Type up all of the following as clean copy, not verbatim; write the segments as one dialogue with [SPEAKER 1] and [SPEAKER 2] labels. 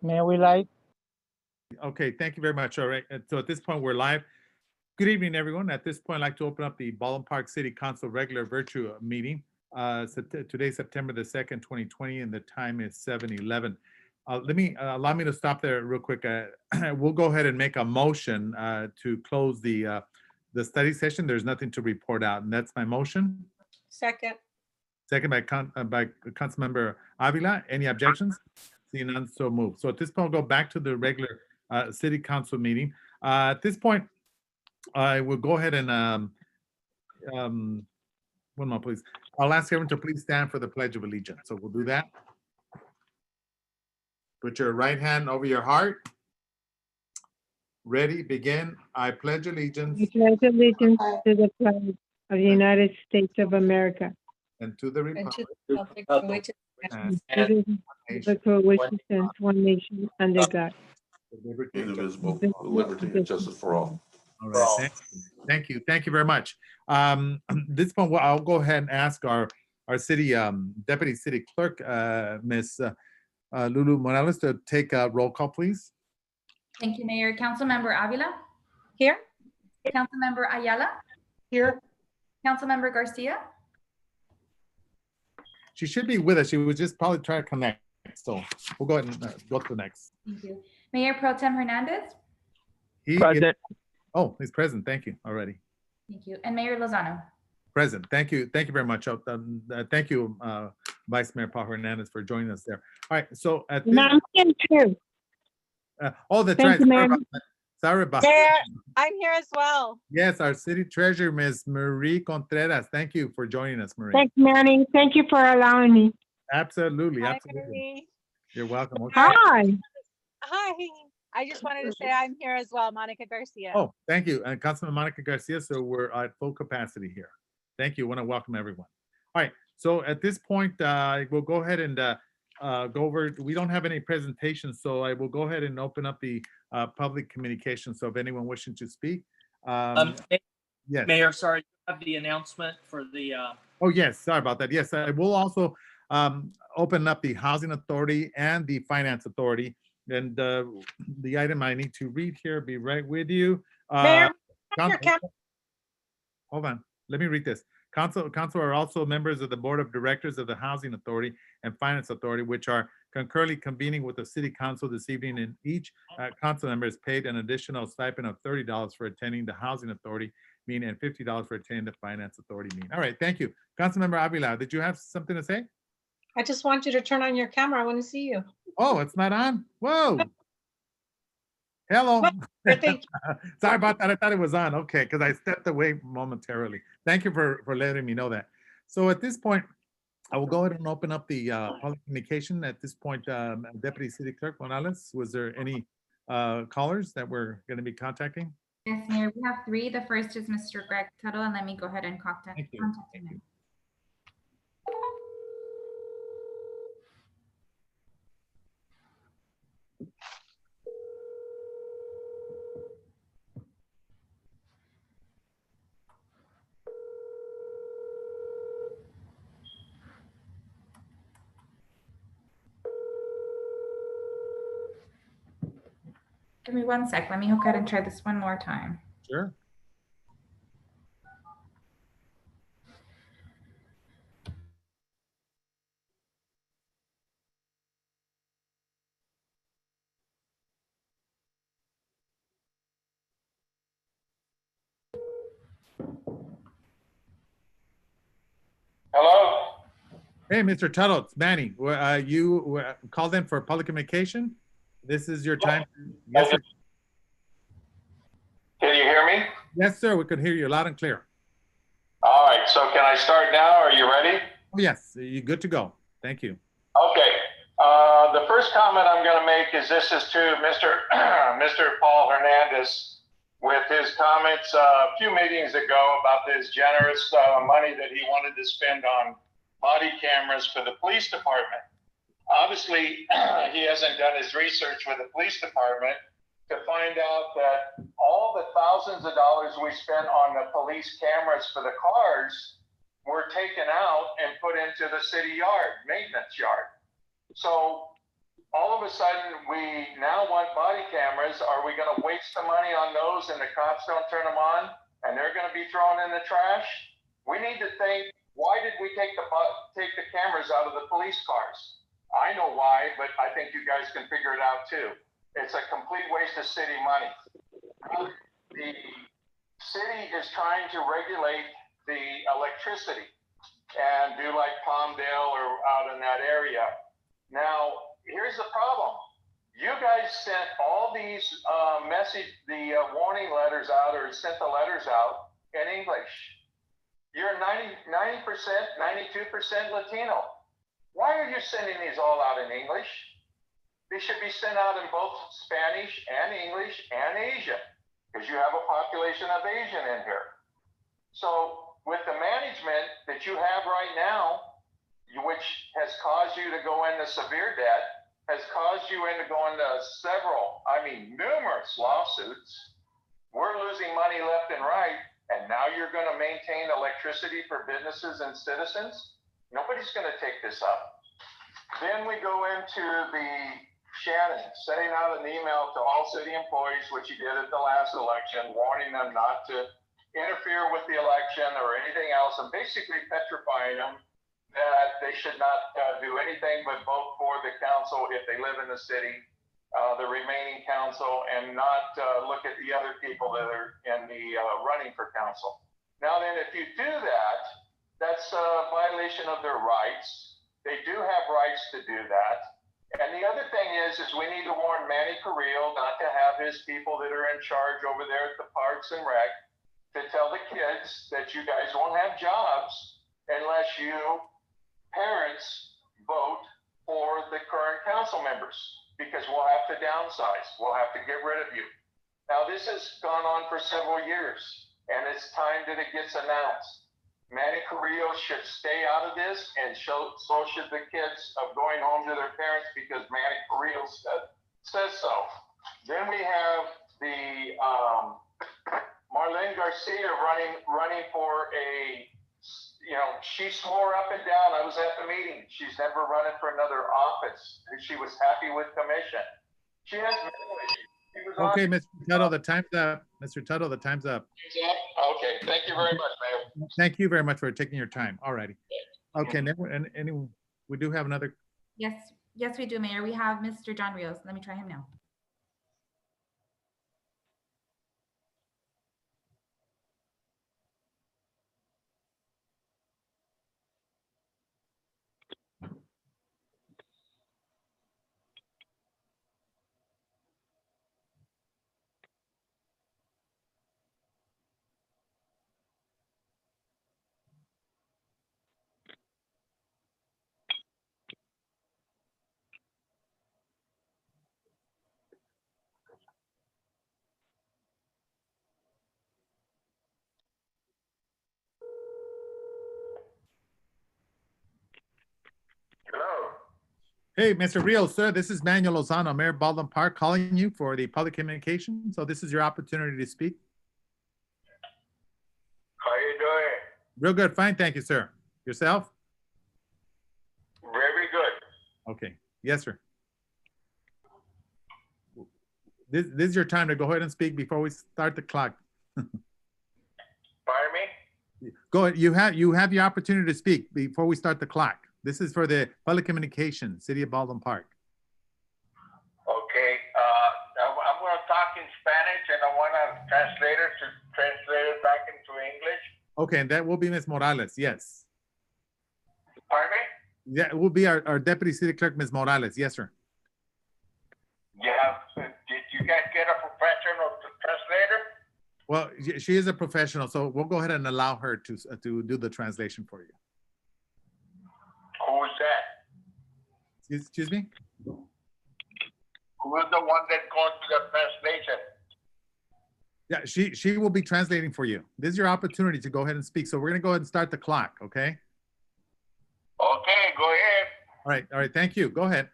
[SPEAKER 1] May we live?
[SPEAKER 2] Okay, thank you very much. All right, so at this point, we're live. Good evening, everyone. At this point, I'd like to open up the Baldwin Park City Council regular virtual meeting. Today, September the 2nd, 2020, and the time is 7:11. Allow me to stop there real quick. We'll go ahead and make a motion to close the study session. There's nothing to report out, and that's my motion.
[SPEAKER 3] Second.
[SPEAKER 2] Second by Councilmember Avila. Any objections? Seeing none, so moved. So at this point, we'll go back to the regular city council meeting. At this point, I will go ahead and one more, please. I'll ask everyone to please stand for the Pledge of Allegiance. So we'll do that. Put your right hand over your heart. Ready, begin. I pledge allegiance.
[SPEAKER 4] I pledge allegiance to the flag of the United States of America.
[SPEAKER 2] And to the
[SPEAKER 3] And to
[SPEAKER 2] republic.
[SPEAKER 3] the public for which it
[SPEAKER 2] and
[SPEAKER 4] For which it stands one nation under God.
[SPEAKER 5] Indivisible, with liberty and justice for all.
[SPEAKER 2] All right, thank you very much. This point, I'll go ahead and ask our city deputy city clerk, Miss Lulu Morales, to take a roll call, please.
[SPEAKER 6] Thank you, Mayor. Councilmember Avila,
[SPEAKER 3] Here.
[SPEAKER 6] Councilmember Ayala,
[SPEAKER 3] Here.
[SPEAKER 6] Councilmember Garcia,
[SPEAKER 2] She should be with us. She was just probably trying to connect. So we'll go ahead and go to the next.
[SPEAKER 6] thank you. Mayor Pro Tem Hernandez,
[SPEAKER 1] Present.
[SPEAKER 2] Oh, he's present. Thank you already.
[SPEAKER 6] thank you. And Mayor Lozano.
[SPEAKER 2] Present. Thank you very much. Thank you, Vice Mayor Paul Hernandez, for joining us there. All right. So at this,
[SPEAKER 4] I'm here too.
[SPEAKER 2] that's
[SPEAKER 4] Thank
[SPEAKER 2] right.
[SPEAKER 4] you,
[SPEAKER 2] Sorry
[SPEAKER 4] ma'am.
[SPEAKER 2] about that. Sorry about
[SPEAKER 3] Mayor,
[SPEAKER 2] that.
[SPEAKER 3] I'm here as well.
[SPEAKER 2] Yes, our city treasurer, Ms. Marie Contreras. Thank you for joining us, Marie.
[SPEAKER 4] Thanks, Manny. Thank you for allowing me.
[SPEAKER 2] Absolutely.
[SPEAKER 3] Hi,
[SPEAKER 2] Absolutely.
[SPEAKER 3] Marie.
[SPEAKER 2] You're welcome. Okay.
[SPEAKER 4] Hi.
[SPEAKER 3] Hi. I just wanted to say I'm here as well, Monica Garcia.
[SPEAKER 2] Oh, thank you. And Councilman Monica Garcia, so we're at full capacity here. Thank you. Want to welcome everyone. All right. So at this point, we'll go ahead and go over, we don't have any presentations, so I will go ahead and open up the public communication. So if anyone wishing to speak. Yes.
[SPEAKER 7] Mayor, sorry, you have the announcement for the,
[SPEAKER 2] Oh, yes. Sorry about that. Yes, I will also open up the Housing Authority and the Finance Authority. And the item I need to read here, be right with you.
[SPEAKER 3] Mayor,
[SPEAKER 2] Council-
[SPEAKER 3] your camera.
[SPEAKER 2] Hold on, let me read this. Council are also members of the Board of Directors of the Housing Authority and Finance Authority, which are concurrently convening with the City Council this evening, and each council member is paid an additional stipend of $30 for attending the Housing Authority meeting and $50 for attending the Finance Authority meeting. All right, thank you. Councilmember Avila, did you have something to say?
[SPEAKER 3] I just want you to turn on your camera. I want to see you.
[SPEAKER 2] Oh, it's not on? Whoa. Hello.
[SPEAKER 3] Thank
[SPEAKER 2] Sorry about that. I thought it was on. Okay, because I stepped away momentarily. Thank you for letting me know that. So at this point, I will go ahead and open up the public communication. At this point, Deputy City Clerk Morales, was there any callers that we're going to be contacting?
[SPEAKER 6] Yes, Mayor, we have three. The first is Mr. Greg Tuttle, and let me go ahead and contact
[SPEAKER 2] Thank you. Thank
[SPEAKER 6] him. Give me 1 sec. Let me go ahead and try this one more time.
[SPEAKER 2] Sure.
[SPEAKER 8] Hello?
[SPEAKER 2] Hey, Mr. Tuttle, it's Manny. You called in for public communication? This is your time. Yes, sir.
[SPEAKER 8] Can you hear me?
[SPEAKER 2] Yes, sir. We could hear you loud and clear.
[SPEAKER 8] All right, so can I start now? Are you ready?
[SPEAKER 2] Oh, yes, you're good to go. Thank you.
[SPEAKER 8] Okay. The first comment I'm going to make is this is to Mr. Paul Hernandez with his comments a few meetings ago about this generous money that he wanted to spend on body cameras for the police department. Obviously, he hasn't done his research with the police department to find out that all the thousands of dollars we spent on the police cameras for the cars were taken out and put into the city yard, maintenance yard. So all of a sudden, we now want body cameras. Are we gonna waste the money on those and the cops don't turn them on and they're gonna be thrown in the trash? We need to think, why did we take the cameras out of the police cars? I know why, but I think you guys can figure it out too. It's a complete waste of city money. The city is trying to regulate the electricity and do like Palmdale or out in that area. Now, here's the problem. You guys sent all these warning letters out, or sent the letters out in English. You're 90%, 92% Latino. Why are you sending these all out in English? They should be sent out in both Spanish and English and Asian, because you have a population of Asian in here. So with the management that you have right now, which has caused you to go into severe debt, has caused you into going to numerous lawsuits. We're losing money left and right, and now you're going to maintain electricity for businesses and citizens? Nobody's going to take this up. Then we go into the Shannon sending out an email to all city employees, which he did at the last election, warning them not to interfere with the election or anything else, and basically petrifying them that they should not do anything but vote for the council if they live in the city, the remaining council, and not look at the other people that are in the running for council. Now then, if you do that, that's a violation of their rights. They do have rights to do that. And the other thing is we need to warn Manny Carrillo not to have his people that are in charge over there at the Parks and Rec to tell the kids that you guys won't have jobs unless you parents vote for the current council members, because we'll have to downsize. We'll have to get rid of you. Now, this has gone on for several years, and it's time that it gets announced. Manny Carrillo should stay out of this, and so should the kids of going home to their parents, because Manny Carrillo says so. Then we have the Marlene Garcia running for a, she swore up and down. I was at the meeting. She's never running for another office. She was happy with commission. She has mental issues. She was on-
[SPEAKER 2] Okay, Mr. Tuttle, the time's up. Mr. Tuttle, the time's up.
[SPEAKER 8] Okay, thank you very much, Mayor.
[SPEAKER 2] Thank you very much for taking your time. All righty. Okay, and we do have another.
[SPEAKER 6] Yes, we do, Mayor. We have Mr. John Rios. Let me try him now.
[SPEAKER 8] Hello.
[SPEAKER 2] Hey, Mr. Rios, sir, this is Manuel Lozano, Mayor Baldwin Park, calling you for the public communication. So this is your opportunity to speak.
[SPEAKER 8] How you doing?
[SPEAKER 2] Real good. Fine. Thank you, sir. Yourself?
[SPEAKER 8] Very good.
[SPEAKER 2] Okay. Yes, sir. This is your time to go ahead and speak before we start the clock.
[SPEAKER 8] Pardon me?
[SPEAKER 2] Go ahead. You have your opportunity to speak before we start the clock. This is for the public communication, City of Baldwin Park.
[SPEAKER 8] Okay, I'm going to talk in Spanish, and I want a translator to translate it back into English.
[SPEAKER 2] Okay, and that will be Ms. Morales. Yes.
[SPEAKER 8] Pardon me?
[SPEAKER 2] Yeah, it will be our Deputy City Clerk, Ms. Morales. Yes, sir.
[SPEAKER 8] Yeah. Did you guys get a professional translator?
[SPEAKER 2] Well, she is a professional, so we'll go ahead and allow her to do the translation for you.
[SPEAKER 8] Who is that?
[SPEAKER 2] Excuse me?
[SPEAKER 8] Who is the one that goes to the translation?
[SPEAKER 2] Yeah, she will be translating for you. This is your opportunity to go ahead and speak. So we're gonna go ahead and start the clock, okay?
[SPEAKER 8] Okay, go ahead.
[SPEAKER 2] All right, thank you. Go ahead.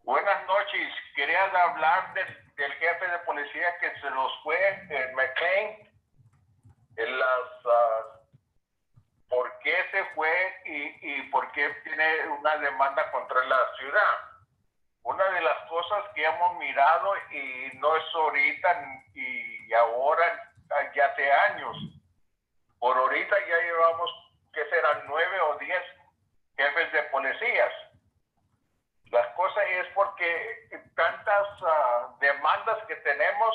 [SPEAKER 8] Buenas noches. Quería hablar del jefe de policía que se nos fue, el McLean, en las por qué se fue y por qué tiene una demanda contra la ciudad. Una de las cosas que hemos mirado, y no es ahorita y ahora, ya hace años, por ahorita ya llevamos, que serán 9 o 10 jefes de policías. Las cosas es porque tantas demandas que tenemos,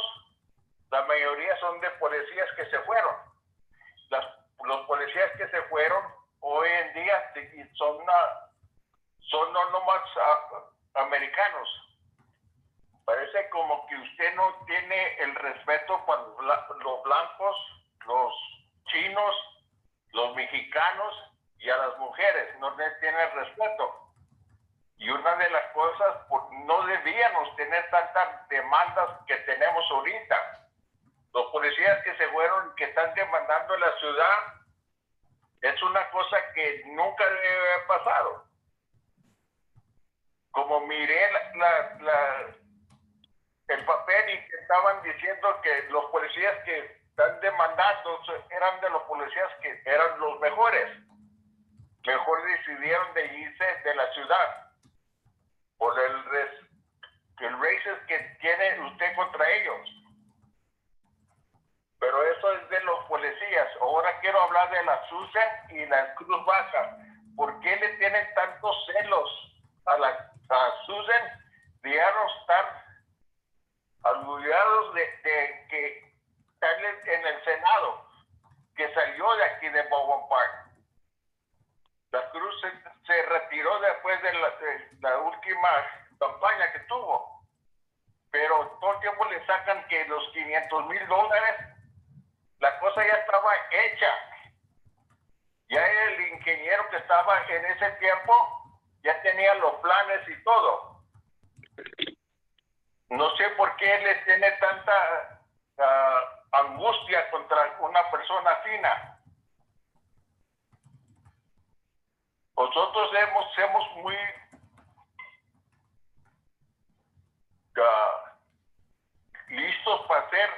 [SPEAKER 8] la mayoría son de policías que se fueron. Los policías que se fueron hoy en día son no nomás americanos. Parece como que usted no tiene el respeto para los blancos, los chinos, los mexicanos y a las mujeres. No les tiene el respeto. Y una de las cosas, no debíamos tener tantas demandas que tenemos ahorita. Los policías que se fueron, que están demandando la ciudad, es una cosa que nunca debe haber pasado. Como miré el papel y que estaban diciendo que los policías que están demandando eran de los policías que eran los mejores. Mejor decidieron de irse de la ciudad por el racist que tiene usted contra ellos. Pero eso es de los policías. Ahora quiero hablar de la Susan y la Cruz Baja. ¿Por qué le tienen tantos celos a Susan? Debieron estar orgullosos de que sale en el Senado, que salió de aquí de Baldwin Park. La Cruz se retiró después de la última campaña que tuvo. Pero todo el tiempo le sacan que los $500,000, la cosa ya estaba hecha. Ya el ingeniero que estaba en ese tiempo ya tenía los planes y todo. No sé por qué le tiene tanta angustia contra una persona fina. Nosotros somos muy listos para hacer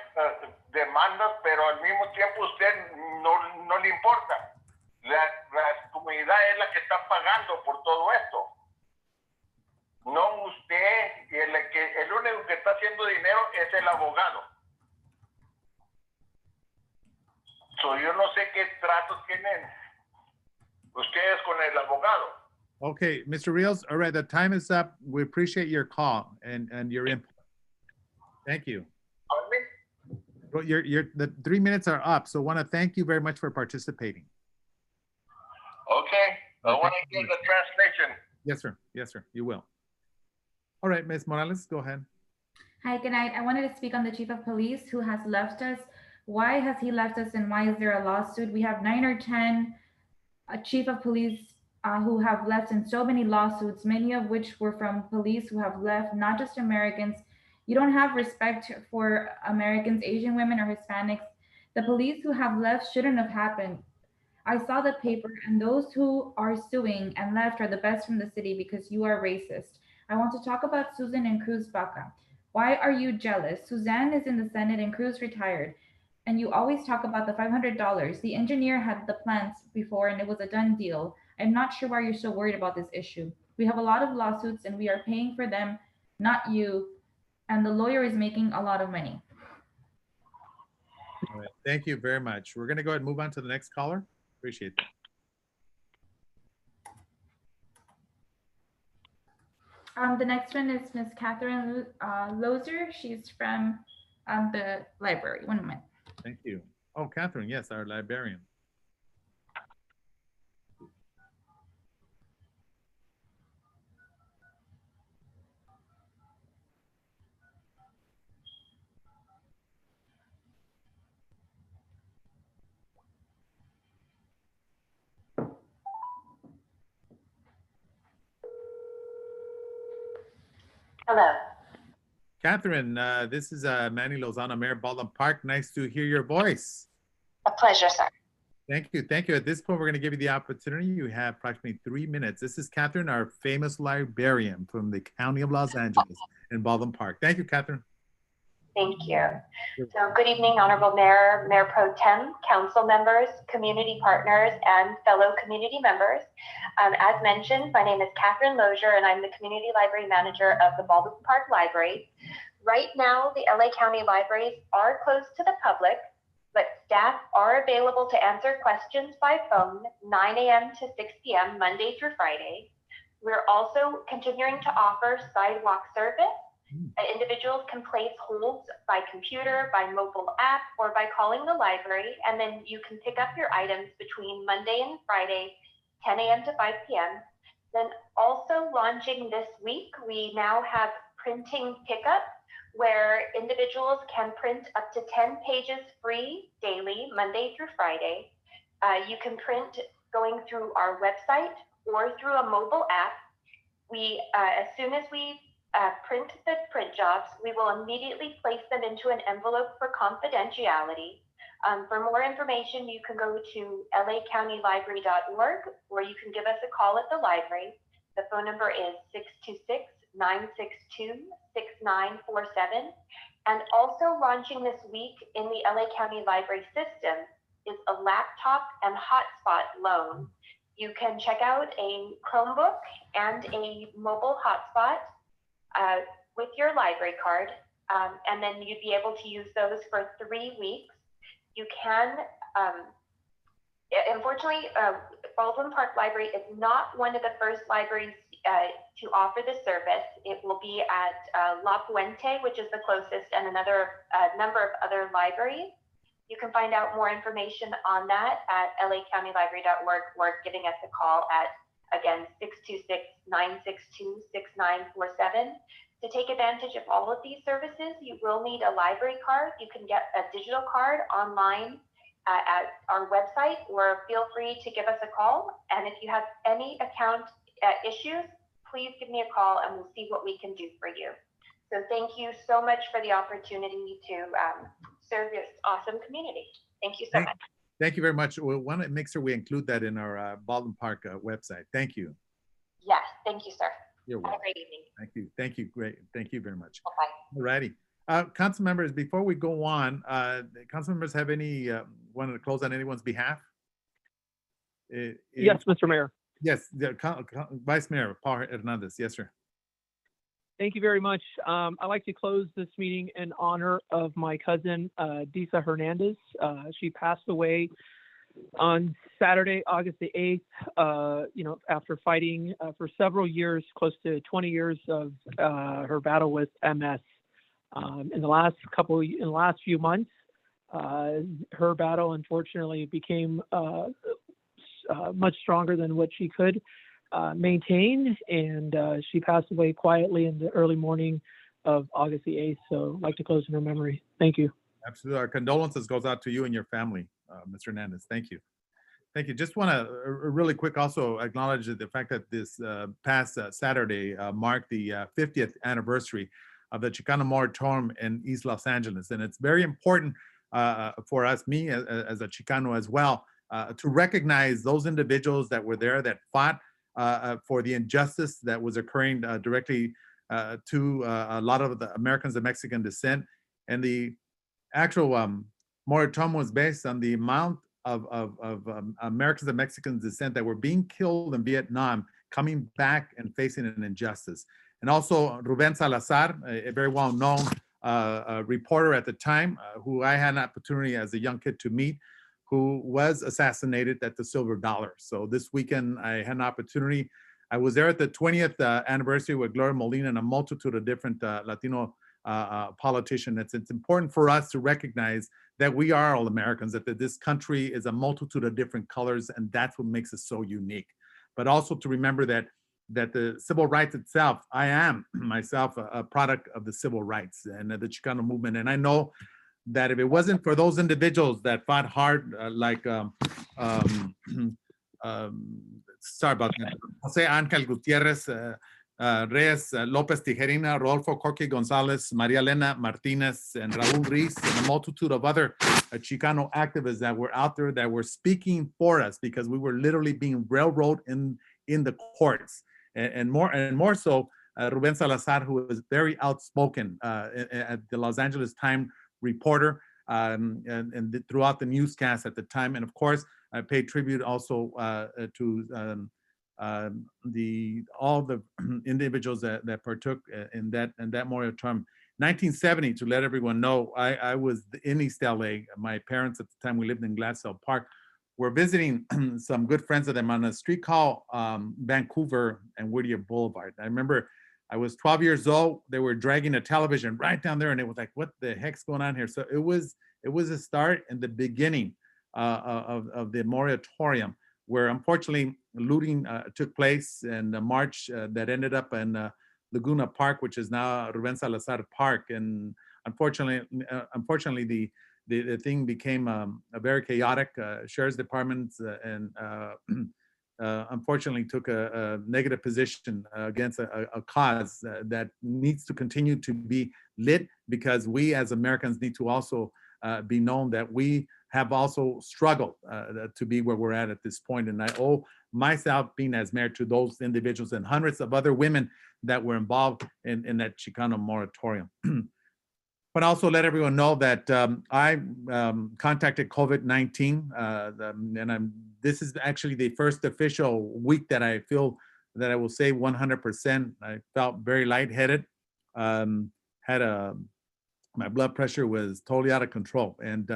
[SPEAKER 8] demandas, pero al mismo tiempo usted no le importa. La comunidad es la que está pagando por todo esto. No usted, el único que está haciendo dinero es el abogado. Yo no sé qué tratos tienen ustedes con el abogado.
[SPEAKER 2] Okay, Mr. Rios, all right, the time is up. We appreciate your call and your input. Thank you.
[SPEAKER 8] Pardon me?
[SPEAKER 2] Well, the 3 minutes are up, so want to thank you very much for participating.
[SPEAKER 8] Okay, I want to get the translation.
[SPEAKER 2] Yes, sir. Yes, sir. You will. All right, Ms. Morales, go ahead.
[SPEAKER 6] Hi, good night. I wanted to speak on the chief of police who has left us. Why has he left us and why is there a lawsuit? We have 9 or 10 chief of police who have left in so many lawsuits, many of which were from police who have left, not just Americans. You don't have respect for Americans, Asian women, or Hispanics. The police who have left shouldn't have happened. I saw the paper, and those who are suing and left are the best from the city because you are racist. I want to talk about Susan and Cruz Baca. Why are you jealous? Suzanne is in the Senate and Cruz retired. And you always talk about the $500. The engineer had the plans before and it was a done deal. I'm not sure why you're so worried about this issue. We have a lot of lawsuits and we are paying for them, not you. And the lawyer is making a lot of money.
[SPEAKER 2] All right. Thank you very much. We're going to go ahead and move on to the next caller. Appreciate that.
[SPEAKER 6] The next one is Miss Catherine Lozer. She's from the library. 1 moment.
[SPEAKER 2] Thank you. Oh, Catherine, yes, our librarian.
[SPEAKER 1] Hello.
[SPEAKER 2] Catherine, this is Manny Lozano, Mayor Baldwin Park. Nice to hear your voice.
[SPEAKER 1] A pleasure, sir.
[SPEAKER 2] Thank you. Thank you. At this point, we're going to give you the opportunity. You have approximately 3 minutes. This is Catherine, our famous librarian from the County of Los Angeles in Baldwin Park. Thank you, Catherine.
[SPEAKER 1] Thank you. So good evening, Honorable Mayor, Mayor Pro Tem, council members, community partners, and fellow community members. As mentioned, my name is Catherine Lozier, and I'm the Community Library Manager of the Baldwin Park Library. Right now, the LA County libraries are closed to the public, but staff are available to answer questions by phone 9 a.m. to 6 p.m. Monday through Friday. We're also continuing to offer sidewalk service. Individuals can place holds by computer, by mobile app, or by calling the library, and then you can pick up your items between Monday and Friday, 10 a.m. to 5 p.m. Then also launching this week, we now have printing pickup, where individuals can print up to 10 pages free daily, Monday through Friday. You can print going through our website or through a mobile app. We, as soon as we print the print jobs, we will immediately place them into an envelope for confidentiality. For more information, you can go to lacountylibrary.org, or you can give us a call at the library. The phone number is 626-962-6947. And also launching this week in the LA County Library system is a laptop and hotspot loan. You can check out a Chromebook and a mobile hotspot with your library card, and then you'd be able to use those for 3 weeks. You can, unfortunately, Baldwin Park Library is not one of the first libraries to offer the service. It will be at La Puente, which is the closest, and another number of other libraries. You can find out more information on that at lacountylibrary.org or giving us a call at, again, 626-962-6947. To take advantage of all of these services, you will need a library card. You can get a digital card online at our website, or feel free to give us a call. And if you have any account issues, please give me a call and we'll see what we can do for you. So thank you so much for the opportunity to serve this awesome community. Thank you so much.
[SPEAKER 2] Thank you very much. We want to make sure we include that in our Baldwin Park website. Thank you.
[SPEAKER 1] Yes, thank you, sir.
[SPEAKER 2] You're
[SPEAKER 1] Have
[SPEAKER 2] welcome.
[SPEAKER 1] a great evening.
[SPEAKER 2] Thank you. Thank you. Great. Thank you very much.
[SPEAKER 1] Bye-bye.
[SPEAKER 2] All righty. Council members, before we go on, council members have any, wanted to close on anyone's behalf?
[SPEAKER 9] Yes, Mr. Mayor.
[SPEAKER 2] Yes, Vice Mayor Paul Hernandez. Yes, sir.
[SPEAKER 9] Thank you very much. I'd like to close this meeting in honor of my cousin, Disa Hernandez. She passed away on Saturday, August the 8th, after fighting for several years, close to 20 years of her battle with MS. In the last few months, her battle unfortunately became much stronger than what she could maintain, and she passed away quietly in the early morning of August the 8th. So I'd like to close in her memory. Thank you.
[SPEAKER 2] Absolutely. Our condolences goes out to you and your family, Mr. Hernandez. Thank you. Thank you. Just want to really quick also acknowledge the fact that this past Saturday marked the 50th anniversary of the Chicano moratorium in East Los Angeles. And it's very important for us, me as a Chicano as well, to recognize those individuals that were there that fought for the injustice that was occurring directly to a lot of the Americans of Mexican descent. And the actual moratorium was based on the amount of Americans of Mexican descent that were being killed in Vietnam, coming back and facing an injustice. And also Ruben Salazar, a very well-known reporter at the time, who I had an opportunity as a young kid to meet, who was assassinated at the Silver Dollar. So this weekend I had an opportunity. I was there at the 20th anniversary with Gloria Molina and a multitude of different Latino politicians. It's important for us to recognize that we are all Americans, that this country is a multitude of different colors, and that's what makes it so unique. But also to remember that the civil rights itself, I am myself a product of the civil rights and the Chicano movement. And I know that if it wasn't for those individuals that fought hard, like, sorry about that, Jose Angel Gutierrez, Reyes Lopez Tijerina, Rodolfo Corque Gonzalez, Maria Elena Martinez, and Raul Ruiz, and a multitude of other Chicano activists that were out there that were speaking for us, because we were literally being railroaded in the courts. And more so, Ruben Salazar, who was very outspoken at the Los Angeles Times reporter and throughout the newscast at the time. And of course, I paid tribute also to all the individuals that partook in that moratorium. 1970, to let everyone know, I was in East LA. My parents at the time, we lived in Glassell Park. We're visiting some good friends of them on a street called Vancouver and Whittier Boulevard. I remember I was 12 years old. They were dragging a television right down there, and it was like, what the heck's going on here? So it was a start and the beginning of the moratorium, where unfortunately looting took place in a march that ended up in Laguna Park, which is now Ruben Salazar Park. And unfortunately, the thing became very chaotic. Sheriff's departments and unfortunately took a negative position against a cause that needs to continue to be lit, because we as Americans need to also be known that we have also struggled to be where we're at this point. And I owe myself, being as mayor, to those individuals and hundreds of other women that were involved in that Chicano moratorium. But also let everyone know that I contacted COVID-19, and this is actually the first official week that I feel that I will say 100%. I felt very lightheaded. My blood pressure was totally out of control, and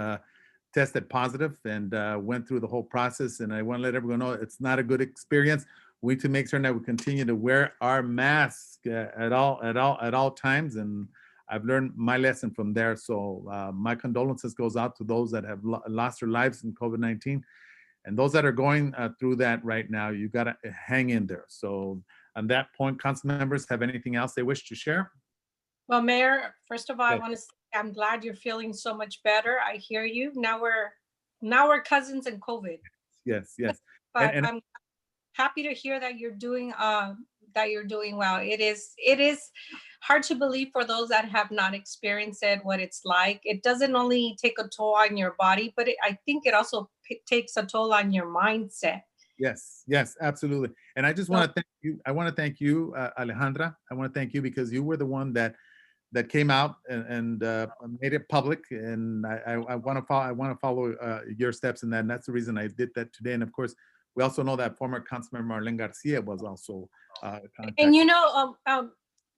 [SPEAKER 2] tested positive, and went through the whole process. And I want to let everyone know it's not a good experience. We need to make sure that we continue to wear our mask at all times. And I've learned my lesson from there. So my condolences goes out to those that have lost their lives in COVID-19, and those that are going through that right now. You got to hang in there. So on that point, council members have anything else they wish to share?
[SPEAKER 10] Well, Mayor, first of all, I
[SPEAKER 2] Yes.
[SPEAKER 10] want to say I'm glad you're feeling so much better. I hear you. Now we're cousins in COVID.
[SPEAKER 2] Yes.
[SPEAKER 10] But
[SPEAKER 2] And-
[SPEAKER 10] I'm happy to hear that you're doing well. It is hard to believe for those that have not experienced it, what it's like. It doesn't only take a toll on your body, but I think it also takes a toll on your mindset.
[SPEAKER 2] Yes, absolutely. And I just want to thank you. I want to thank you, Alejandra. I want to thank you because you were the one that came out and made it public. And I want to follow your steps in that. And that's the reason I did that today. And of course, we also know that former Councilmember Marlene Garcia was also contacted.
[SPEAKER 10] And you know,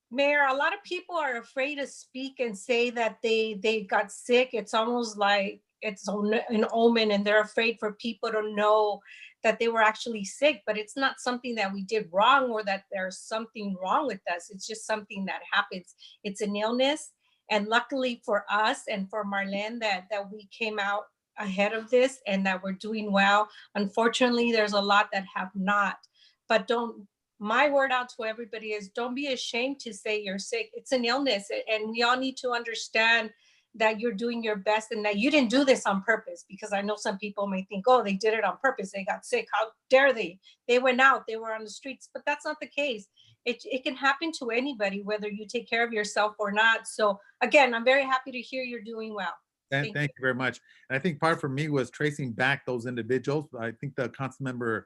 [SPEAKER 10] Mayor, a lot of people are afraid to speak and say that they got sick. It's almost like it's an omen, and they're afraid for people to know that they were actually sick. But it's not something that we did wrong or that there's something wrong with us. It's just something that happens. It's an illness. And luckily for us and for Marlene that we came out ahead of this and that we're doing well. Unfortunately, there's a lot that have not. But my word out to everybody is don't be ashamed to say you're sick. It's an illness, and we all need to understand that you're doing your best and that you didn't do this on purpose, because I know some people may think, oh, they did it on purpose. They got sick. How dare they? They went out, they were on the streets, but that's not the case. It can happen to anybody, whether you take care of yourself or not. So again, I'm very happy to hear you're doing well.
[SPEAKER 2] Thank you very much. And I think part for me was tracing back those individuals. I think the council member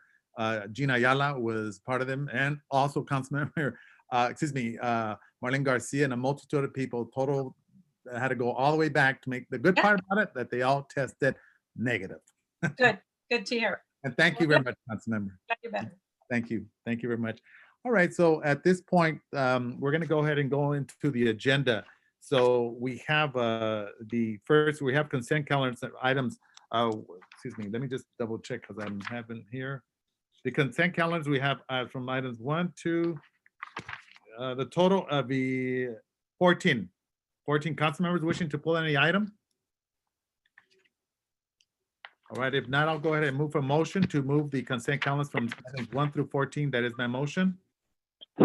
[SPEAKER 2] Gina Ayala was part of them, and also Councilmember, Marlene Garcia, and a multitude of people. Total had to go all the way back to make the good part about it that they all tested negative.
[SPEAKER 10] Good to hear.
[SPEAKER 2] And thank you very much, Councilmember.
[SPEAKER 10] Glad you're better.
[SPEAKER 2] Thank you very much. All right, so at this point, we're going to go ahead and go into the agenda. So we have we have consent calendars items. Excuse me, let me just double check because I'm having here. The consent calendars we have from items 1, 2, the total of the 14 council members wishing to pull any item. All right, if not, I'll go ahead and move a motion to move the consent calendars from items 1 through 14. That is my motion.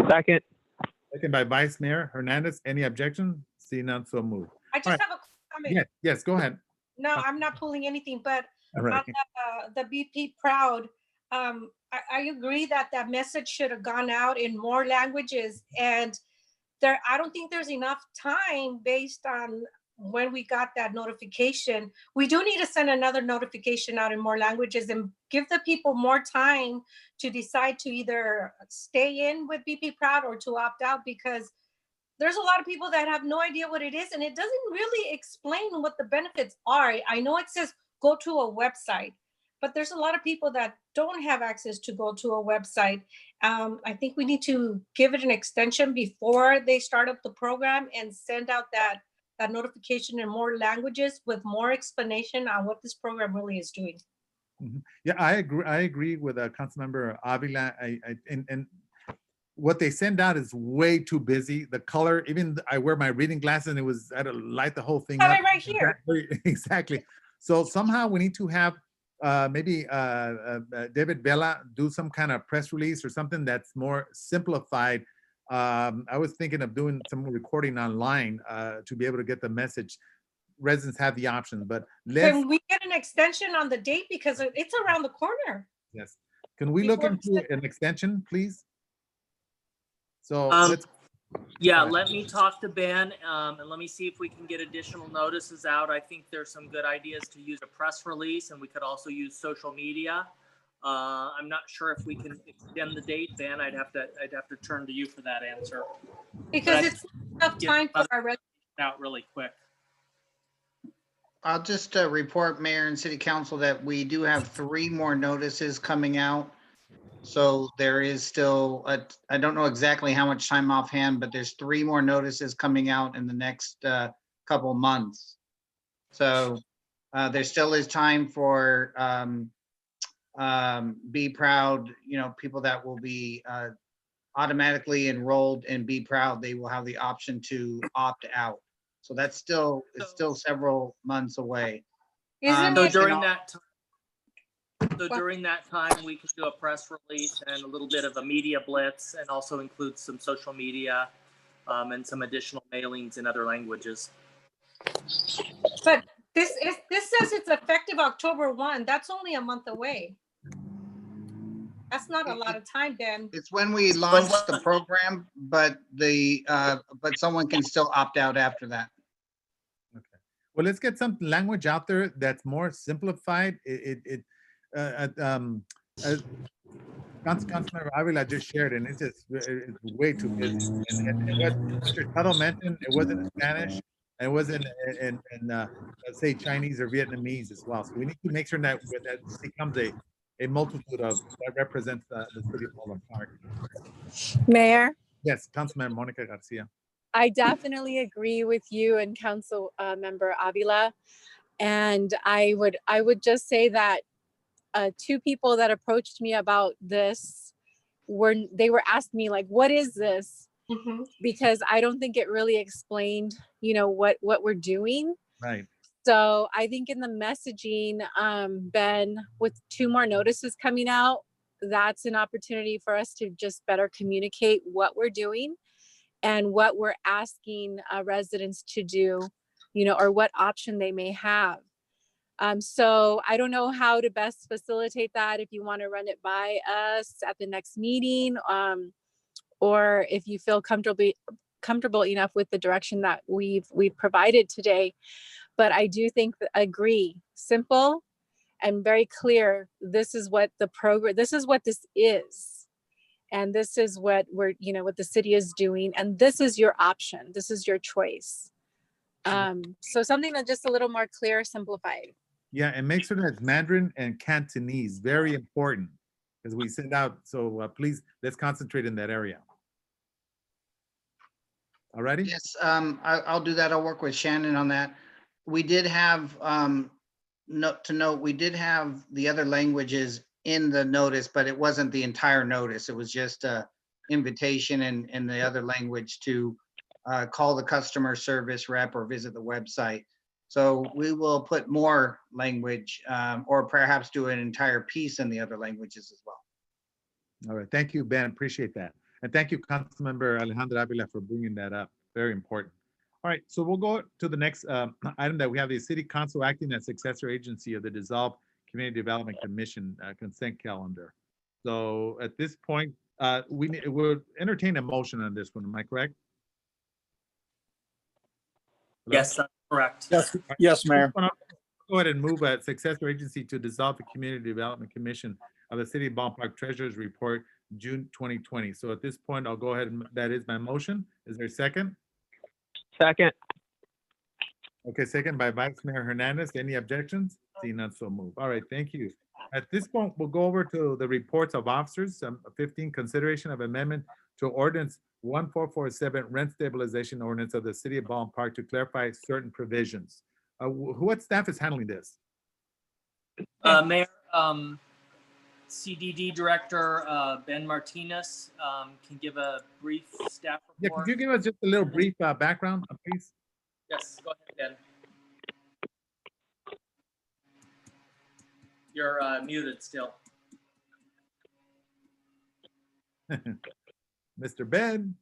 [SPEAKER 9] Second.
[SPEAKER 2] Second by Vice Mayor Hernandez. Any objection? See none, so move.
[SPEAKER 10] I just
[SPEAKER 2] All right.
[SPEAKER 10] have a comment.
[SPEAKER 2] Yes, go ahead.
[SPEAKER 10] No, I'm not pulling anything, but
[SPEAKER 2] All right.
[SPEAKER 10] on the BP Proud, I agree that that message should have gone out in more languages, and I don't think there's enough time based on when we got that notification, we do need to send another notification out in more languages and give the people more time to decide to either stay in with BP Proud or to opt out, because there's a lot of people that have no idea what it is, and it doesn't really explain what the benefits are. I know it says go to a website, but there's a lot of people that don't have access to go to a website. I think we need to give it an extension before they start up the program and send out that notification in more languages with more explanation on what this program really is doing.
[SPEAKER 2] Yeah, I agree. I agree with Councilmember Avila. And what they send out is way too busy. The color, even I wear my reading glasses and it was, I had to light the whole thing
[SPEAKER 10] Have
[SPEAKER 2] up.
[SPEAKER 10] it right here.
[SPEAKER 2] Exactly. So somehow we need to have maybe David Vela do some kind of press release or something that's more simplified. I was thinking of doing some recording online to be able to get the message. Residents have the option, but let's,
[SPEAKER 10] Can we get an extension on the date, because it's around the corner?
[SPEAKER 2] yes. Can we look
[SPEAKER 10] Before we
[SPEAKER 2] into an extension, please? So let's,
[SPEAKER 7] Yeah,
[SPEAKER 2] Right.
[SPEAKER 7] let me talk to Ben, and let me see if we can get additional notices out. I think there's some good ideas to use a press release, and we could also use social media. I'm not sure if we can extend the date, Ben. I'd have to turn to you for that answer.
[SPEAKER 10] Because
[SPEAKER 7] But
[SPEAKER 10] it's enough time for our residents.
[SPEAKER 7] Out really quick.
[SPEAKER 11] I'll just report, Mayor and City Council, that we do have 3 more notices coming out. So there is still, I don't know exactly how much time offhand, but there's 3 more notices coming out in the next couple months. So there still is time for Be Proud, people that will be automatically enrolled in Be Proud, they will have the option to opt out. So that's still, it's still several months away.
[SPEAKER 10] Isn't
[SPEAKER 7] So
[SPEAKER 10] it?
[SPEAKER 7] during that time, we could do a press release and a little bit of a media blitz, and also include some social media and some additional mailings in other languages.
[SPEAKER 10] But this says it's effective October 1. That's only a month away. That's not a lot of time, Ben.
[SPEAKER 11] It's when we launch the program, but but someone can still opt out after that.
[SPEAKER 2] okay. Well, let's get some language out there that's more simplified. Councilmember Avila just shared, and it's way too busy. And what Mr. Tuttle mentioned, it wasn't in Spanish, and it wasn't in let's say Chinese or Vietnamese as well. So we need to make sure that this becomes a multitude of that represents the city of Baldwin Park.
[SPEAKER 12] Mayor,
[SPEAKER 2] Yes, Councilmember Monica Garcia.
[SPEAKER 12] I definitely agree with you and Council Member Avila. And I would just say that 2 people that approached me about this were asking me like, what is this?
[SPEAKER 10] Mhm.
[SPEAKER 12] Because I don't think it really explained, what we're doing.
[SPEAKER 2] Right.
[SPEAKER 12] So I think in the messaging, Ben, with 2 more notices coming out, that's an opportunity for us to just better communicate what we're doing and what we're asking residents to do, or what option they may have. So I don't know how to best facilitate that, if you want to run it by us at the next meeting, or if you feel comfortable enough with the direction that we've provided today. But I do think agree, simple and very clear. This is what the program, this is what this is. And this is what what the city is doing. And this is your option. This is your choice. So something that's just a little more clear, simplified.
[SPEAKER 2] Yeah, and make sure that it's Mandarin and Cantonese, very important, because we send out, so please, let's concentrate in that area. All righty?
[SPEAKER 11] Yes, I'll do that. I'll work with Shannon on that. We did have, we did have the other languages in the notice, but it wasn't the entire notice. It was just a invitation in the other language to call the customer service rep or visit the website. So we will put more language or perhaps do an entire piece in the other languages as well.
[SPEAKER 2] All right, thank you, Ben, appreciate that. And thank you, Councilmember Alejandra Avila, for bringing that up, very important. All right, so we'll go to the next item that we have, the City Council acting as successor agency of the dissolved Community Development Commission consent calendar. So at this point, we'll entertain a motion on this one, am I correct?
[SPEAKER 7] Yes, that's correct.
[SPEAKER 13] Yes, yes, Mayor.
[SPEAKER 2] Go ahead and move a successor agency to dissolve the Community Development Commission of the City of Ballpark Treasurer's Report, June 2020. So at this point, I'll go ahead and that is my motion. Is there a second?
[SPEAKER 9] Second.
[SPEAKER 2] Okay, second by Vice Mayor Hernandez. Any objections? Seeing none, so move. All right, thank you. At this point, we'll go over to the reports of officers. 15, consideration of amendment to ordinance 1447, rent stabilization ordinance of the City of Ballpark to clarify certain provisions. What staff is handling this?
[SPEAKER 7] Mayor, CDD Director Ben Martinez can give a brief staff
[SPEAKER 2] Yeah,
[SPEAKER 7] report.
[SPEAKER 2] could you give us just a little brief background, please?
[SPEAKER 7] Yes, go ahead, Ben. You're muted still.
[SPEAKER 2] Mr. Ben?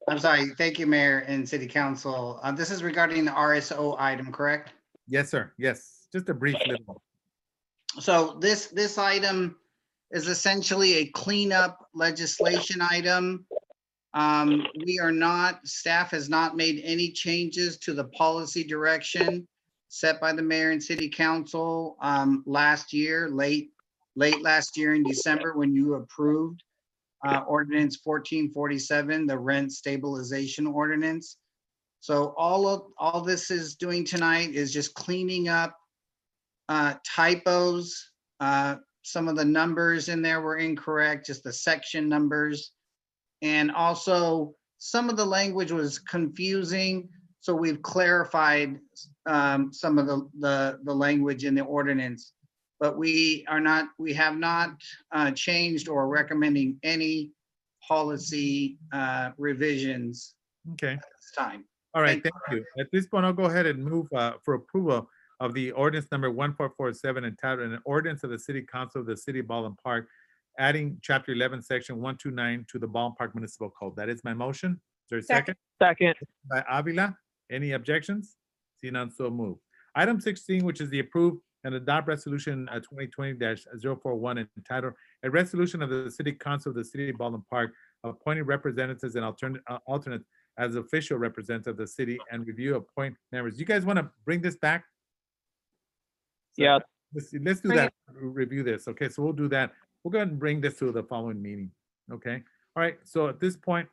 [SPEAKER 11] I'm sorry. Thank you, Mayor and City Council. This is regarding the RSO item, correct?
[SPEAKER 2] Yes, sir. Yes, just a brief little.
[SPEAKER 11] So this item is essentially a cleanup legislation item. Staff has not made any changes to the policy direction set by the mayor and city council last year, late last year in December when you approved ordinance 1447, the rent stabilization ordinance. So all this is doing tonight is just cleaning up typos. Some of the numbers in there were incorrect, just the section numbers. And also some of the language was confusing. So we've clarified some of the language in the ordinance, but we have not changed or recommending any policy revisions
[SPEAKER 2] Okay.
[SPEAKER 11] at this time.
[SPEAKER 2] All right, thank you. At this point, I'll go ahead and move for approval of the ordinance number 1447 entitled an ordinance of the City Council of the City of Baldwin Park, adding chapter 11, section 129 to the Baldwin Park Municipal Code. That is my motion. Is there a second?
[SPEAKER 9] Second.
[SPEAKER 2] By Avila. Any objections? See none, so move. Item 16, which is the approved and adopt resolution 2020-041 entitled a resolution of the City Council of the City of Baldwin Park appointing representatives and alternates as official representatives of the city and review appoint members. You guys want to bring this back?
[SPEAKER 9] Yeah.
[SPEAKER 2] Let's do that, review this. Okay, so we'll do that. We'll go ahead and bring this to the following meeting. Okay, all right, so at this point,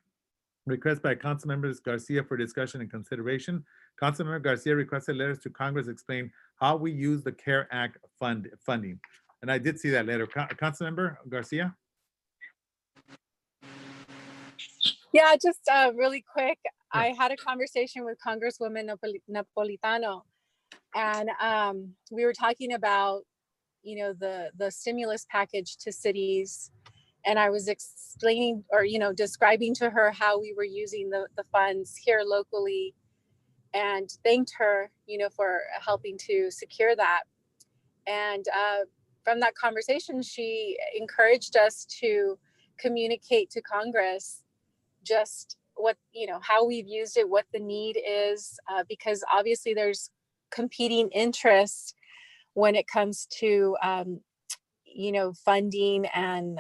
[SPEAKER 2] request by Council Members Garcia for discussion and consideration. Councilmember Garcia requested letters to Congress explain how we use the CARE Act funding. And I did see that letter. Councilmember Garcia?
[SPEAKER 12] Yeah, just really quick. I had a conversation with Congresswoman Napolitano, and we were talking about, the stimulus package to cities. And I was explaining or, describing to her how we were using the funds here locally, and thanked her, for helping to secure that. And from that conversation, she encouraged us to communicate to Congress just what, how we've used it, what the need is, because obviously there's competing interests when it comes to, funding and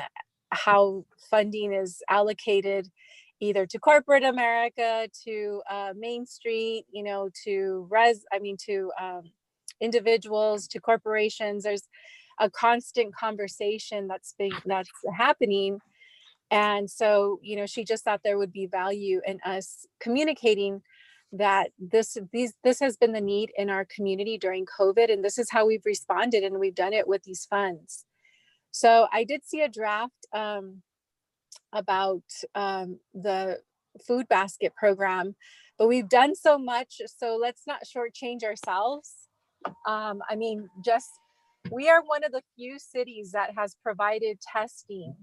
[SPEAKER 12] how funding is allocated either to corporate America, to Main Street, to individuals, to corporations. There's a constant conversation that's happening. And so, she just thought there would be value in us communicating that this has been the need in our community during COVID, and this is how we've responded, and we've done it with these funds. So I did see a draft about the food basket program, but we've done so much, so let's not shortchange ourselves. We are one of the few cities that has provided testing,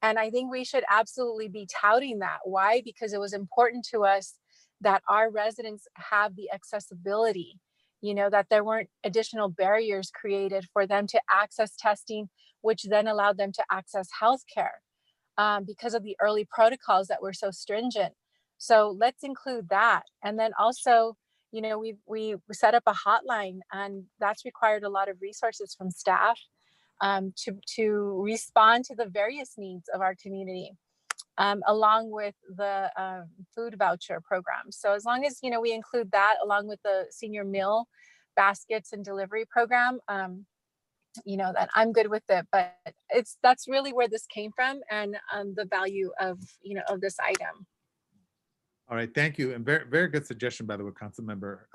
[SPEAKER 12] and I think we should absolutely be touting that. Why? Because it was important to us that our residents have the accessibility, that there weren't additional barriers created for them to access testing, which then allowed them to access healthcare because of the early protocols that were so stringent. So let's include that. And then also, we set up a hotline, and that's required a lot of resources from staff to respond to the various needs of our community. along with the food voucher program. So as long as, we include that along with the senior meal baskets and delivery program, that I'm good with it. But that's really where this came from, and the value of, of this item.
[SPEAKER 2] All right, thank you. And very, very good suggestion, by the way, Councilmember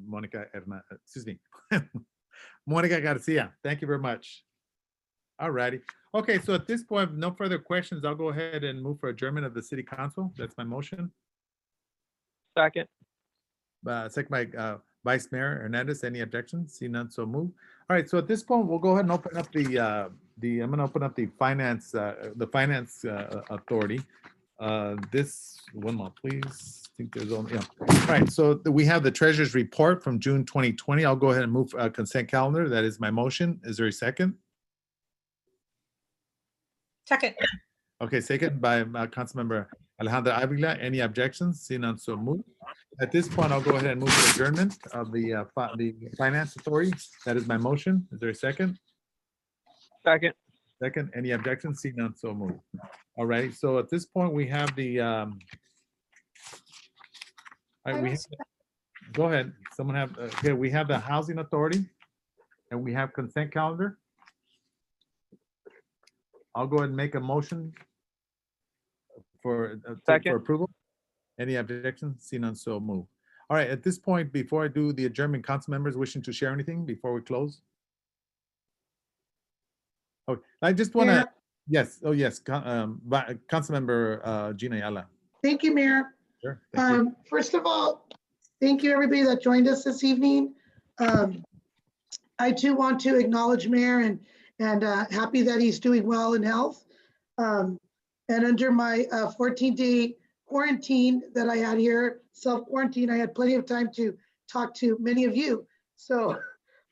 [SPEAKER 2] Monica Monica Garcia. Thank you very much. All righty. Okay, so at this point, no further questions. I'll go ahead and move for adjournment of the city council. That's my motion.
[SPEAKER 9] Second.
[SPEAKER 2] Second by Vice Mayor Hernandez. Any objections? See none, so move. All right, so at this point, we'll go ahead and open up I'm gonna open up the finance authority. This, one more, please. I think there's only, yeah. All right, so we have the treasurer's report from June 2020. I'll go ahead and move consent calendar. That is my motion. Is there a second?
[SPEAKER 10] Second.
[SPEAKER 2] Okay, second by Councilmember Alejandra Avila. Any objections? See none, so move. At this point, I'll go ahead and move to adjournment of the finance authority. That is my motion. Is there a second?
[SPEAKER 9] Second.
[SPEAKER 2] Second. Any objections? See none, so move. All right, so at this point, we have the, all right, go ahead. Someone have, okay, we have the housing authority and we have consent calendar. I'll go ahead and make a motion for approval. Any objections? See none, so move. All right, at this point, before I do the adjournment, council members wishing to share anything before we close? Oh, I just want to, yes, oh yes, Councilmember Gina Ayala.
[SPEAKER 13] Thank you, Mayor.
[SPEAKER 2] Sure. Thank you.
[SPEAKER 13] First of all, thank you everybody that joined us this evening. I too want to acknowledge Mayor and happy that he's doing well in health. And under my 14-day quarantine that I had here, self-quarantine, I had plenty of time to talk to many of you. So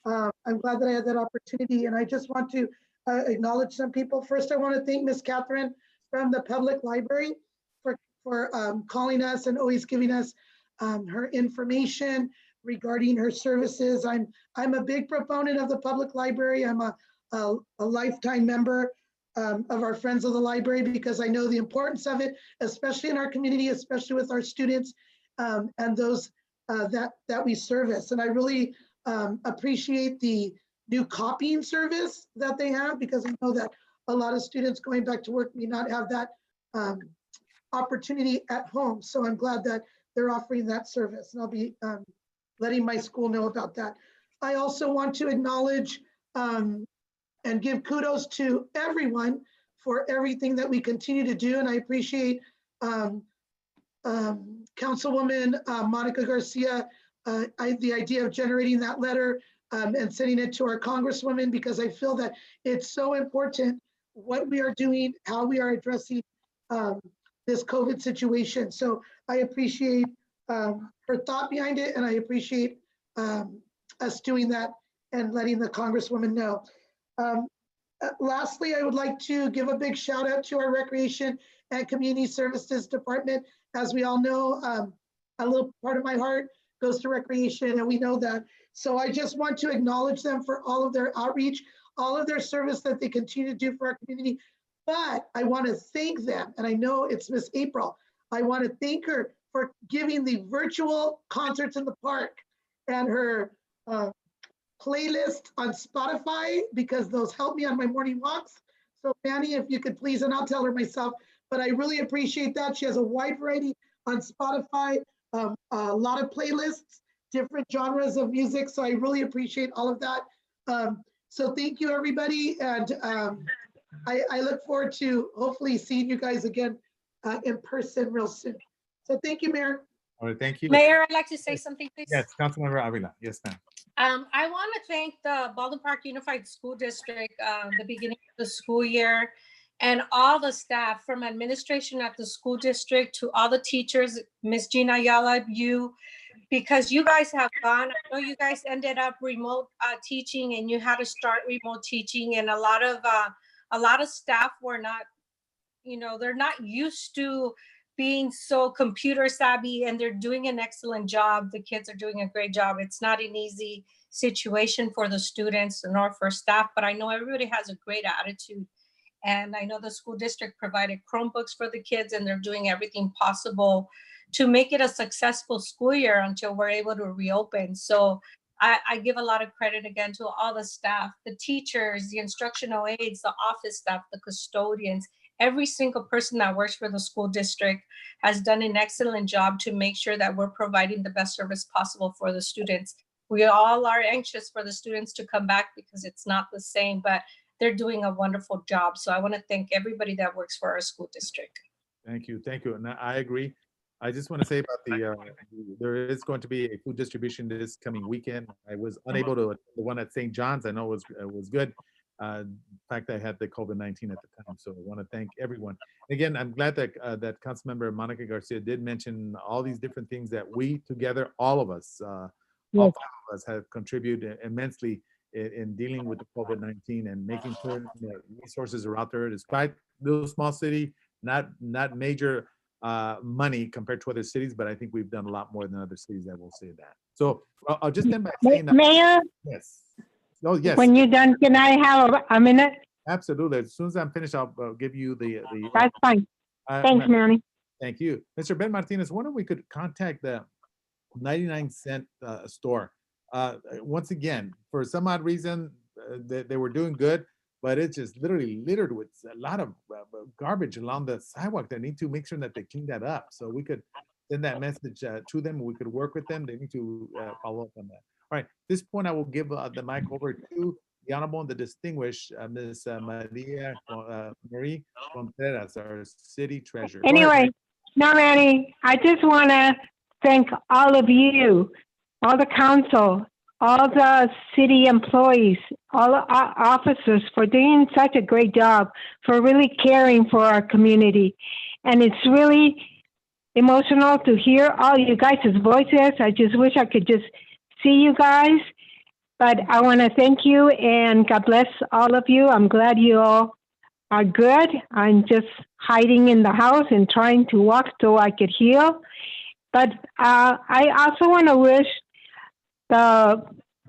[SPEAKER 13] I'm glad that I had that opportunity. And I just want to acknowledge some people. First, I want to thank Miss Catherine from the Public Library for calling us and always giving us her information regarding her services. I'm a big proponent of the Public Library. I'm a lifetime member of our Friends of the Library because I know the importance of it, especially in our community, especially with our students and those that we service. And I really appreciate the new copying service that they have because I know that a lot of students going back to work may not have that opportunity at home. So I'm glad that they're offering that service, and I'll be letting my school know about that. I also want to acknowledge and give kudos to everyone for everything that we continue to do. And I appreciate Councilwoman Monica Garcia, the idea of generating that letter and sending it to our Congresswoman, because I feel that it's so important what we are doing, how we are addressing this COVID situation. So I appreciate her thought behind it, and I appreciate us doing that and letting the Congresswoman know. Lastly, I would like to give a big shout out to our Recreation and Community Services Department. As we all know, a little part of my heart goes to recreation, and we know that. So I just want to acknowledge them for all of their outreach, all of their service that they continue to do for our community. But I want to thank them, and I know it's Miss April. I want to thank her for giving the virtual concerts in the park and her playlist on Spotify, because those help me on my morning walks. So Fanny, if you could please, and I'll tell her myself, but I really appreciate that. She has a wide variety on Spotify, a lot of playlists, different genres of music. So I really appreciate all of that. So thank you, everybody. And I look forward to hopefully seeing you guys again in person real soon. So thank you, Mayor.
[SPEAKER 2] All right, thank you.
[SPEAKER 10] Mayor, I'd like to say something, please.
[SPEAKER 2] Yes, Councilmember Avila. Yes, ma'am.
[SPEAKER 10] I want to thank the Baldwin Park Unified School District, the beginning of the school year, and all the staff from administration at the school district to all the teachers, Ms. Gina Ayala, you, because you guys have gone, I know you guys ended up remote teaching, and you had to start remote teaching, and a lot of staff were not, they're not used to being so computer savvy, and they're doing an excellent job. The kids are doing a great job. It's not an easy situation for the students nor for staff, but I know everybody has a great attitude And I know the school district provided Chromebooks for the kids, and they're doing everything possible to make it a successful school year until we're able to reopen. So I give a lot of credit again to all the staff, the teachers, the instructional aides, the office staff, the custodians. Every single person that works for the school district has done an excellent job to make sure that we're providing the best service possible for the students. We all are anxious for the students to come back because it's not the same, but they're doing a wonderful job. So I want to thank everybody that works for our school district.
[SPEAKER 2] Thank you. Thank you. And I agree. I just want to say about there is going to be a food distribution this coming weekend. I was unable to, the one at St. John's, I know was good. In fact, I had the COVID-19 at the time, so I want to thank everyone. Again, I'm glad that that Councilmember Monica Garcia did mention all these different things that we together, all of us, all
[SPEAKER 4] Yes.
[SPEAKER 2] 5 of us have contributed immensely in dealing with the COVID-19 and making sure that resources are out there. Despite little small city, not major money compared to other cities, but I think we've done a lot more than other cities. I will say that. So I'll just end by saying that.
[SPEAKER 4] Mayor,
[SPEAKER 2] Yes. Oh, yes.
[SPEAKER 4] when you're done, can I have a minute?
[SPEAKER 2] Absolutely. As soon as I'm finished, I'll give you the.
[SPEAKER 4] That's fine. Thanks, Manny.
[SPEAKER 2] Thank you. Mr. Ben Martinez, wonder if we could contact the 99-cent store. Once again, for some odd reason, they were doing good, but it's just literally littered with a lot of garbage along the sidewalk. They need to make sure that they clean that up. So we could send that message to them. We could work with them. They need to follow up on that. All right. At this point, I will give the mic over to the Honorable and the Distinguished Ms. Marie Contreras, our City Treasurer. Go ahead,
[SPEAKER 4] Anyway,
[SPEAKER 2] Marie.
[SPEAKER 4] no, Manny, I just want to thank all of you, all the council, all the city employees, all the officers for doing such a great job, for really caring for our community. And it's really emotional to hear all you guys' voices. I just wish I could just see you guys. But I want to thank you and God bless all of you. I'm glad you all are good. I'm just hiding in the house and trying to walk so I could heal. But I also want to wish the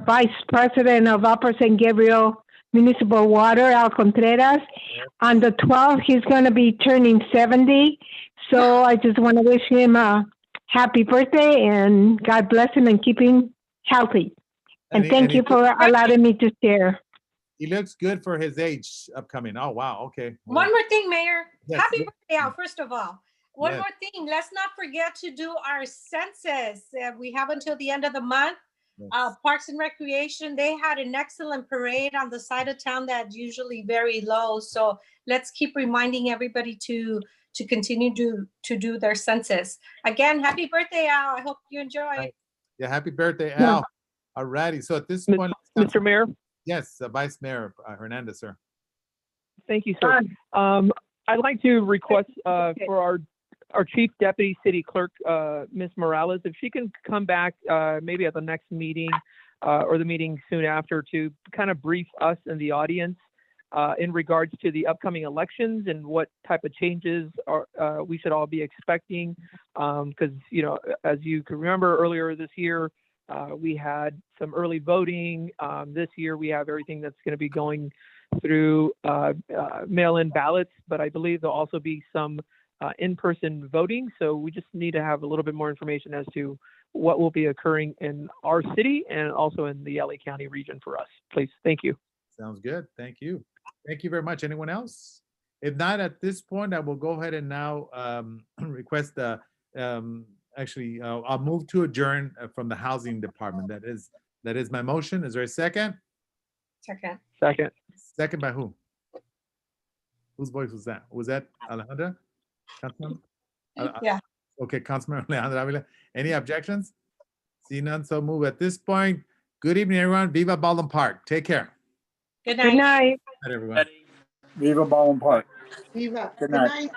[SPEAKER 4] Vice President of Upper San Gabriel Municipal Water, Al Contreras, on the 12th, he's going to be turning 70. So I just want to wish him a happy birthday and God bless him and keep him healthy. And thank you for allowing me to share.
[SPEAKER 2] He looks good for his age upcoming. Oh, wow. Okay.
[SPEAKER 10] One more thing, Mayor.
[SPEAKER 2] Yes,
[SPEAKER 10] Happy
[SPEAKER 2] yes.
[SPEAKER 10] birthday, Al, first of all. One
[SPEAKER 2] Yes.
[SPEAKER 10] more thing. Let's not forget to do our census. We have until the end of the month.
[SPEAKER 2] Yes.
[SPEAKER 10] Parks and Recreation, they had an excellent parade on the side of town that's usually very low. So let's keep reminding everybody to continue to do their census. Again, happy birthday, Al. I hope you enjoy.
[SPEAKER 2] Right. Yeah, happy birthday, Al. All righty. So at this point,
[SPEAKER 9] Mr. Mayor,
[SPEAKER 2] yes, Vice Mayor Hernandez, sir.
[SPEAKER 9] thank you, sir. I'd like to request for our Chief Deputy City Clerk, Ms. Morales, if she can come back maybe at the next meeting or the meeting soon after to kind of brief us and the audience in regards to the upcoming elections and what type of changes we should all be expecting. Because, you know, as you can remember earlier this year, we had some early voting. This year we have everything that's going to be going through mail-in ballots, but I believe there'll also be some in-person voting. So we just need to have a little bit more information as to what will be occurring in our city and also in the LA County region for us, please. Thank you.
[SPEAKER 2] Sounds good. Thank you. Thank you very much. Anyone else? If not, at this point, I will go ahead and now request I'll move to adjourn from the Housing Department. That is my motion. Is there a second?
[SPEAKER 10] Second.
[SPEAKER 9] Second.
[SPEAKER 2] Second by who? Whose voice was that? Was that Alejandra? Councilman?
[SPEAKER 10] Yeah.
[SPEAKER 2] Okay, Councilman Alejandra Avila. Any objections? See none, so move. At this point, good evening, everyone. Viva Baldwin Park. Take care.
[SPEAKER 10] Good
[SPEAKER 4] Good night.
[SPEAKER 2] Good night, everyone.
[SPEAKER 14] Viva Baldwin Park.
[SPEAKER 13] Viva.
[SPEAKER 14] Good
[SPEAKER 13] Good
[SPEAKER 14] night.
[SPEAKER 13] night.